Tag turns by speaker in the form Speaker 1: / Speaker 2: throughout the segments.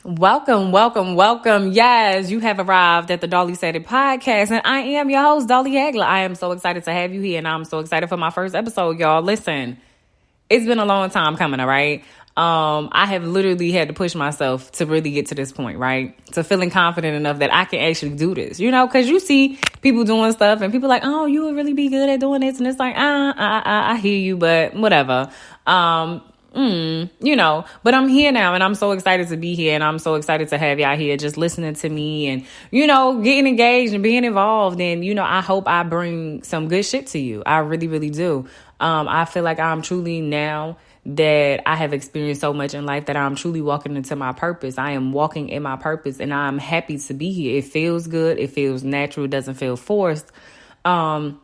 Speaker 1: Welcome, welcome, welcome. Yes, you have arrived at the Dolly Said It podcast, and I am your host, Dolly Hagler. I am so excited to have you here, and I'm so excited for my first episode, y'all. Listen, it's been a long time coming, all right? I have literally had to push myself to really get to this point, right? To feeling confident enough that I can actually do this, because you see people doing stuff, and people like, oh, you would really be good at doing this, and it's like, I hear you, but whatever. But I'm here now and I'm so excited to be here and I'm so excited to have y'all here just listening to me and, getting engaged and being involved. And, I hope I bring some good shit to you. I really, really do. I feel like I'm truly now that I have experienced so much in life that I'm truly walking into my purpose. I am walking in my purpose and I'm happy to be here. It feels good. It feels natural. It doesn't feel forced. And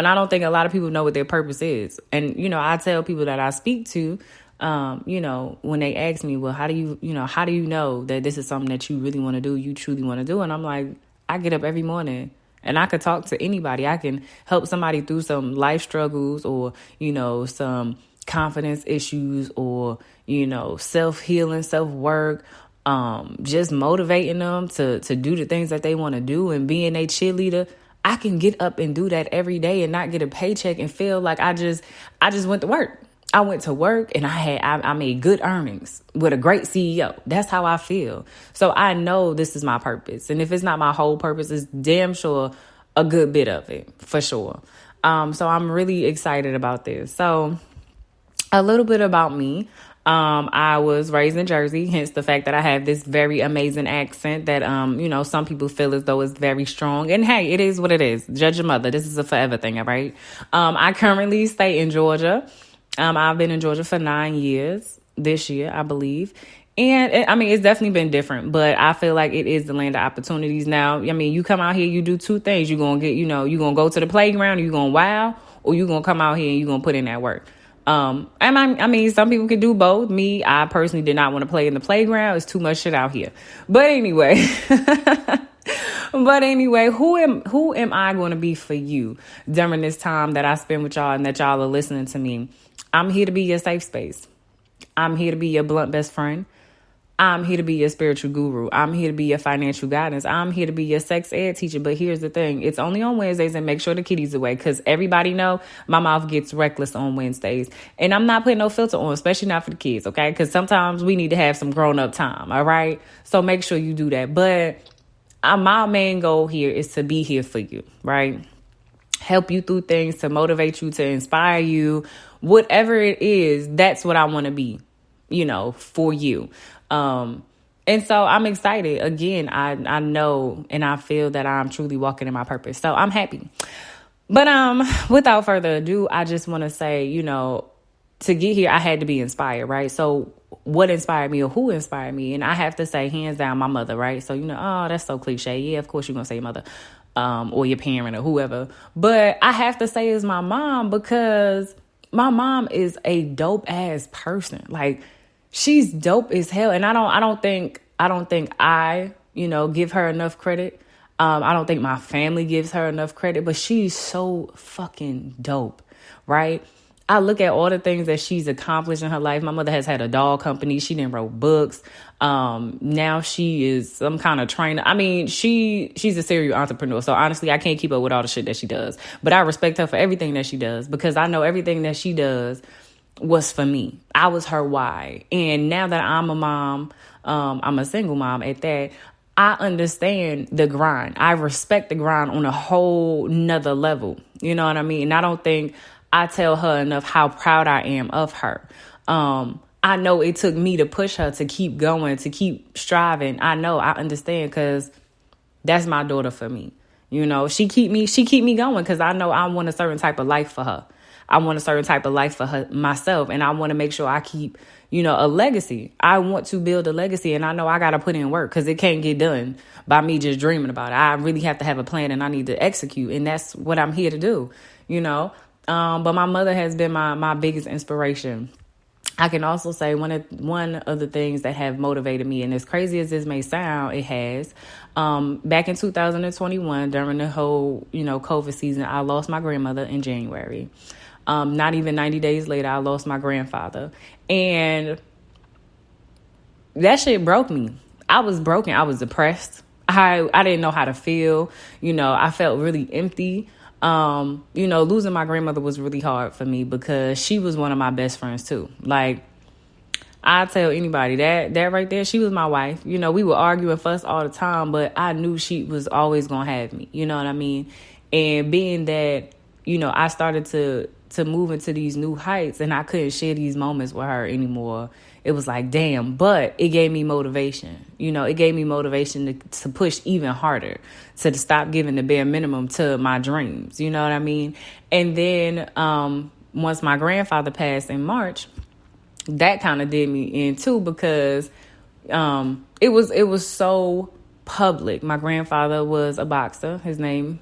Speaker 1: I don't think a lot of people know what their purpose is. And, I tell people that I speak to, when they ask me, well, how do you know that this is something that you really want to do, you truly want to do? And I'm like, I get up every morning and I could talk to anybody. I can help somebody through some life struggles or, some confidence issues or, self-healing, self-work. Just motivating them to do the things that they want to do and being a cheerleader. I can get up and do that every day and not get a paycheck and feel like I just went to work. I went to work and I made good earnings with a great CEO. That's how I feel. So I know this is my purpose. And if it's not my whole purpose, it's damn sure a good bit of it, for sure. So I'm really excited about this. So a little bit about me. I was raised in Jersey, hence the fact that I have this very amazing accent that, some people feel as though it's very strong. And hey, it is what it is. Judge your mother. This is a forever thing, all right? I currently stay in Georgia. I've been in Georgia for 9 years this year, I believe. And it's definitely been different, but I feel like it is the land of opportunities now. You come out here, you do two things. You're going to get, you're going to go to the playground, you're going to wow, or you're going to come out here and you're going to put in that work. Some people can do both. Me, I personally did not want to play in the playground. It's too much shit out here. But anyway, who am I going to be for you during this time that I spend with y'all and that y'all are listening to me? I'm here to be your safe space. I'm here to be your blunt best friend. I'm here to be your spiritual guru. I'm here to be your financial guidance. I'm here to be your sex ed teacher. But here's the thing. It's only on Wednesdays, and make sure the kitty's away because everybody know my mouth gets reckless on Wednesdays. And I'm not putting no filter on, especially not for the kids, okay? Because sometimes we need to have some grown-up time, all right? So make sure you do that. But my main goal here is to be here for you, right? Help you through things, to motivate you, to inspire you. Whatever it is, that's what I want to be, for you. And so I'm excited. Again, I know and I feel that I'm truly walking in my purpose. So I'm happy. But without further ado, I just want to say, to get here, I had to be inspired, right? So what inspired me or who inspired me? And I have to say, hands down, my mother, right? So, oh, that's so cliche. Yeah, of course you're going to say your mother or your parent or whoever. But I have to say it's my mom because my mom is a dope ass person. Like, she's dope as hell. And I don't think I give her enough credit. I don't think my family gives her enough credit, but she's so fucking dope, right? I look at all the things that she's accomplished in her life. My mother has had a doll company. She didn't wrote books. Now she is some kind of trainer. She's a serial entrepreneur. So honestly, I can't keep up with all the shit that she does, but I respect her for everything that she does because I know everything that she does was for me. I was her why. And now that I'm a mom, I'm a single mom at that, I understand the grind. I respect the grind on a whole nother level. You know what I mean? And I don't think I tell her enough how proud I am of her. I know it took me to push her to keep going, to keep striving. I understand because that's my daughter for me. She keep me going because I know I want a certain type of life for her. I want a certain type of life for her, myself, and I want to make sure I keep, a legacy. I want to build a legacy, and I know I got to put in work because it can't get done by me just dreaming about it. I really have to have a plan, and I need to execute, and that's what I'm here to do, But my mother has been my biggest inspiration. I can also say one of the things that have motivated me, and as crazy as this may sound, it has. Back in 2021, during the whole, COVID season, I lost my grandmother in January. Not even 90 days later, I lost my grandfather. And that shit broke me. I was broken. I was depressed. I didn't know how to feel. I felt really empty. Losing my grandmother was really hard for me because she was one of my best friends too. Like, I tell anybody that right there, she was my wife. We would argue and fuss all the time, but I knew she was always gonna have me. You know what I mean? And being that, I started to move into these new heights and I couldn't share these moments with her anymore. It was like, damn, but it gave me motivation. It gave me motivation to push even harder, to stop giving the bare minimum to my dreams. You know what I mean? And then once my grandfather passed in March, that kind of did me in too, because it was so public. My grandfather was a boxer. His name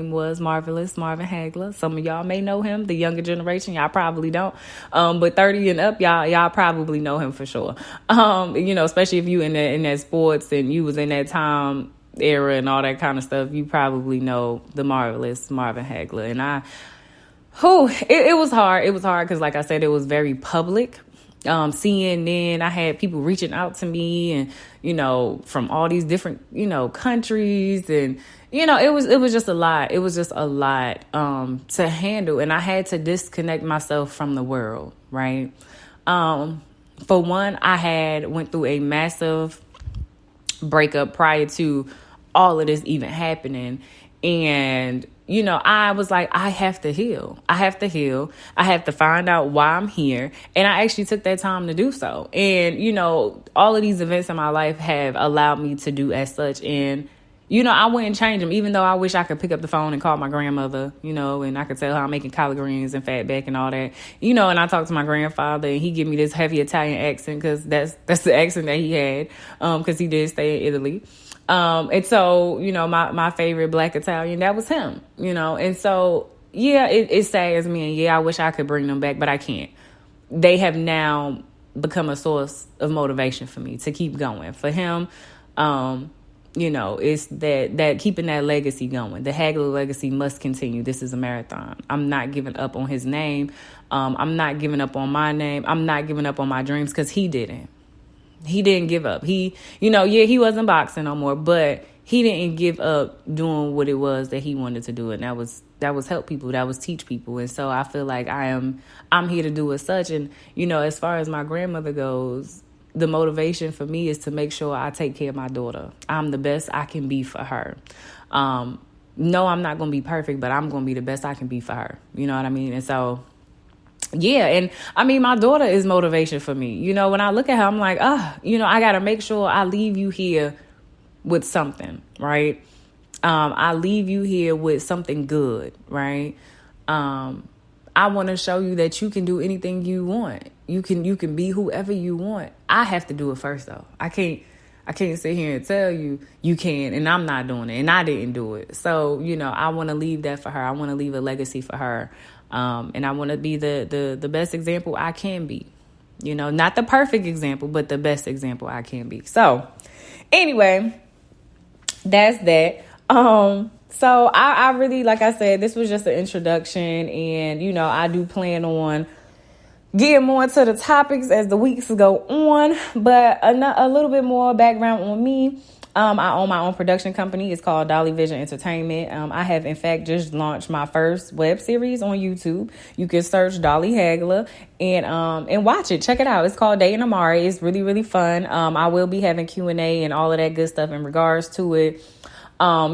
Speaker 1: was Marvelous Marvin Hagler. Some of y'all may know him. The younger generation, y'all probably don't. But 30 and up, y'all probably know him for sure. Especially if you in that sports and you was in that time era and all that kind of stuff, you probably know the Marvelous Marvin Hagler. And it was hard. It was hard because, like I said, it was very public. CNN, I had people reaching out to me and, from all these different, countries. And, it was just a lot. It was just a lot to handle. And I had to disconnect myself from the world, right? For one, I went through a massive breakup prior to all of this even happening. And I was like, I have to heal. I have to find out why I'm here. And I actually took that time to do so. And, all of these events in my life have allowed me to do as such. And, I wouldn't change them, even though I wish I could pick up the phone and call my grandmother, and I could tell her I'm making collard greens and fat back and all that, and I talked to my grandfather and he gave me this heavy Italian accent because that's the accent that he had, because he did stay in Italy. And so, my favorite Black Italian, that was him, and so, yeah, it saddens me. And yeah, I wish I could bring them back, but I can't. They have now become a source of motivation for me to keep going. For him, it's that keeping that legacy going. The Hagler legacy must continue. This is a marathon. I'm not giving up on his name. I'm not giving up on my name. I'm not giving up on my dreams because he didn't. He didn't give up. He wasn't boxing no more, but he didn't give up doing what it was that he wanted to do. And that was help people. That was teach people. And so I feel like I'm here to do as such. And, as far as my grandmother goes, the motivation for me is to make sure I take care of my daughter. I'm the best I can be for her. No, I'm not going to be perfect, but I'm going to be the best I can be for her. You know what I mean? And so, yeah. And I mean, my daughter is motivation for me. When I look at her, I'm like, I got to make sure I leave you here with something, right? I leave you here with something good, right? I want to show you that you can do anything you want. You can be whoever you want. I have to do it first, though. I can't sit here and tell you can, and I'm not doing it, and I didn't do it. So, I want to leave that for her. I want to leave a legacy for her. And I want to be the best example I can be. Not the perfect example, but the best example I can be. So, anyway, that's that. So I really, like I said, this was just an introduction, and, I do plan on getting more into the topics as the weeks go on, but a little bit more background on me. I own my own production company. It's called Dolly Vision Entertainment. I have, in fact, just launched my first web series on YouTube. You can search Dolly Hagler and watch it. Check it out. It's called Day and Amari. It's really, really fun. I will be having Q&A and all of that good stuff in regards to it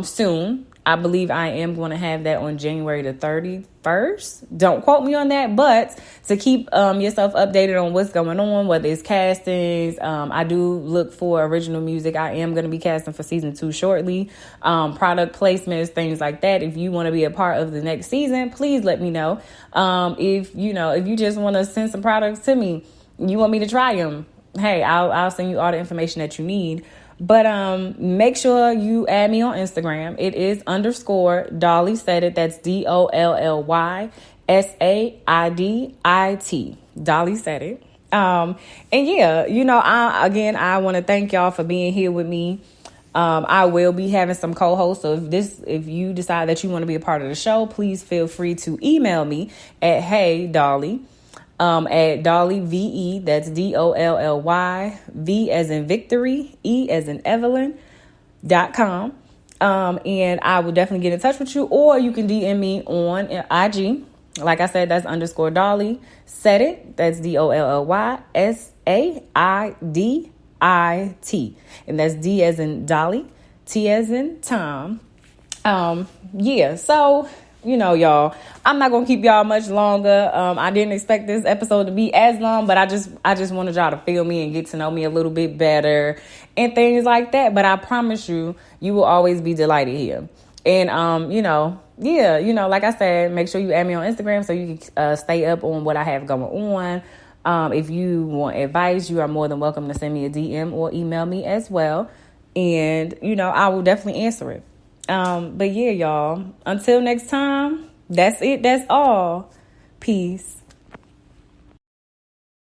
Speaker 1: soon. I believe I am going to have that on January the 31st. Don't quote me on that, but to keep yourself updated on what's going on, whether it's castings, I do look for original music. I am going to be casting for season 2 shortly. Product placements, things like that. If you want to be a part of the next season, please let me know. If you just want to send some products to me, you want me to try them, hey, I'll send you all the information that you need. But make sure you add me on Instagram. It is _Dolly Said It. That's DOLLY SAIDIT. Dolly Said It. And yeah, I want to thank y'all for being here with me. I will be having some co-hosts. So if you decide that you want to be a part of the show, please feel free to email me at heydolly at Dolly VE. That's DOLLY, V as in victory, E as in Evelyn.com. And I will definitely get in touch with you, or you can DM me on IG. Like I said, that's underscore Dolly Said It. That's DOLLYSAIDIT. And that's D as in Dolly, T as in Tom. Yeah, so, y'all, I'm not going to keep y'all much longer. I didn't expect this episode to be as long, but I just wanted y'all to feel me and get to know me a little bit better and things like that. But I promise you, you will always be delighted here. And, like I said, make sure you add me on Instagram so you can stay up on what I have going on. If you want advice, you are more than welcome to send me a DM or email me as well. And, I will definitely answer it. But yeah, y'all, until next time, that's it. That's all. Peace.